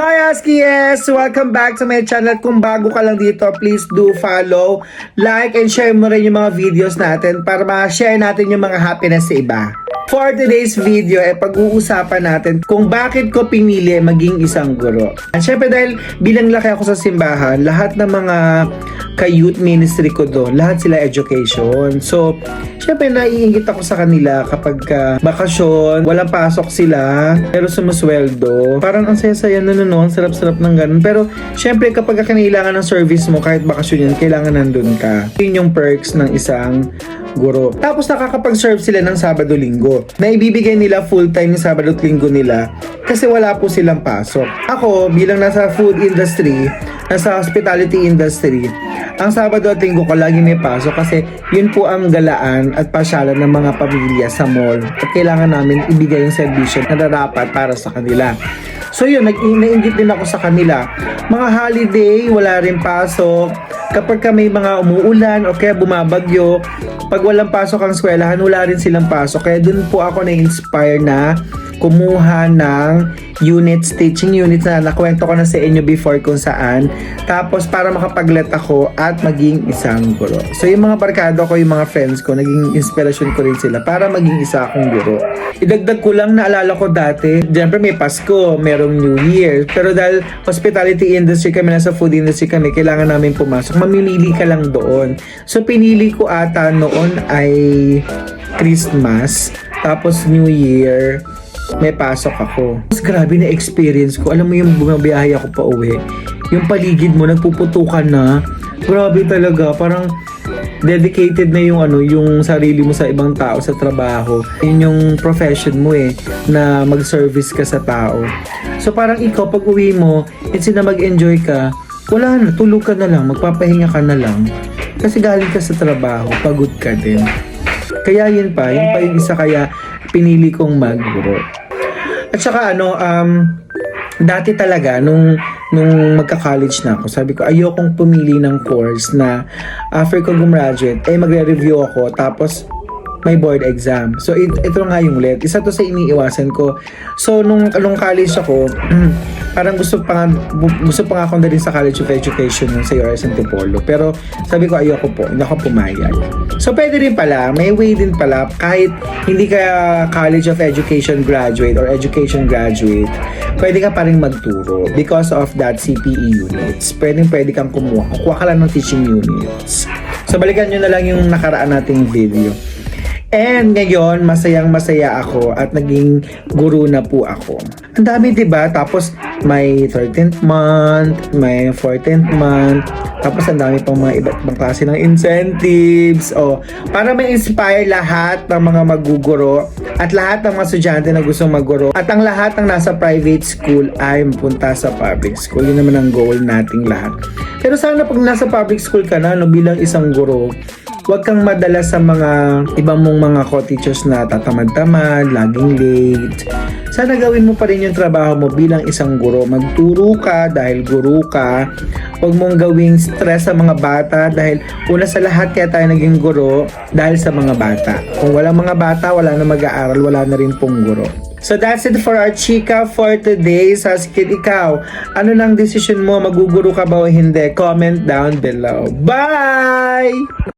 Hi Askies! Welcome back to my channel. Kung bago ka lang dito, please do follow, like, and share mo rin yung mga videos natin para ma-share natin yung mga happiness sa iba. For today's video, pag-uusapan natin kung bakit ko pinili maging isang guro. At syempre dahil bilang laki ako sa simbahan, lahat ng mga ka-youth ministry ko doon, lahat sila education. So, syempre naiingit ako sa kanila kapag bakasyon, walang pasok sila, pero sumusweldo. Parang ang saya-saya na noon, sarap-sarap ng ganun. Pero, syempre kapag kailangan ng service mo, kahit bakasyon yan, kailangan nandun ka. Yun yung perks ng isang guro. Tapos nakakapag-serve sila ng Sabado-Linggo. Na ibibigay nila full-time yung Sabado at Linggo nila kasi wala po silang pasok. Ako, bilang nasa food industry, nasa hospitality industry, ang Sabado at Linggo ko lagi may pasok kasi yun po ang galaan at pasyalan ng mga pamilya sa mall at kailangan namin ibigay yung servisyo na narapat para sa kanila. So yun, nainggit din ako sa kanila. Mga holiday, wala rin pasok. Kapag may mga umuulan o kaya bumabagyo, pag walang pasok ang eskwelahan, wala rin silang pasok. Kaya dun po ako na-inspire na kumuha ng units, teaching units na nakwento ko na sa inyo before kung saan. Tapos para makapaglet ako at maging isang guro. So yung mga barkado ko, yung mga friends ko, naging inspirasyon ko rin sila para maging isa akong guro. Idagdag ko lang, naalala ko dati, siyempre may Pasko, merong New Year. Pero dahil hospitality industry kami, nasa food industry kami, kailangan namin pumasok. Mamimili ka lang doon. So pinili ko ata noon ay Christmas, tapos New Year, may pasok ako. Mas grabe na experience ko. Alam mo yung bumabiyahe ako pa uwi, yung paligid mo, nagpuputukan na. Grabe talaga. Parang dedicated na yung yung sarili mo sa ibang tao sa trabaho. Yun yung profession mo na mag-service ka sa tao. So parang ikaw pag uwi mo, instead na mag-enjoy ka, wala na, tulog ka na lang, magpapahinga ka na lang. Kasi galing ka sa trabaho, pagod ka din. Kaya yun pa yung isa kaya pinili kong mag-guro. At saka dati talaga nung magka-college na ako, sabi ko ayokong pumili ng course na after ko gumraduate magre-review ako tapos may board exam. So ito nga yung ulit. Isa to sa iniiwasan ko. So nung college ako, parang gusto pa nga ako na rin sa College of Education sa URS Antipolo. Pero sabi ko ayoko po, hindi ako pumayag. So pwede rin pala, may way din pala kahit hindi ka College of Education graduate or education graduate, pwede ka pa rin magturo because of that CPE units. Pwede kang kukuha ka lang ng teaching units. So balikan nyo na lang yung nakaraan nating video. And ngayon, masayang-masaya ako at naging guro na po ako. Ang dami, diba? Tapos may 13th month, may 14th month, tapos ang dami pang mga iba't ibang klase ng incentives. Para ma-inspire lahat ng mga maguguro at lahat ng mga estudyante na gustong maguro. At ang lahat ng nasa private school ay mapunta sa public school. Yun naman ang goal nating lahat. Pero sana pag nasa public school ka na, bilang isang guro, huwag kang madala sa mga ibang mong mga co-teachers na tatamad-tamad, laging late. Sana gawin mo pa rin yung trabaho mo bilang isang guro. Magturo ka dahil guro ka. Huwag mong gawing stress sa mga bata dahil una sa lahat kaya tayo naging guro dahil sa mga bata. Kung walang mga bata, wala na mag-aaral, wala na rin pong guro. So that's it for our chika for today. Saskid, ikaw, ano nang decision mo? Maguguro ka ba o hindi? Comment down below. Bye!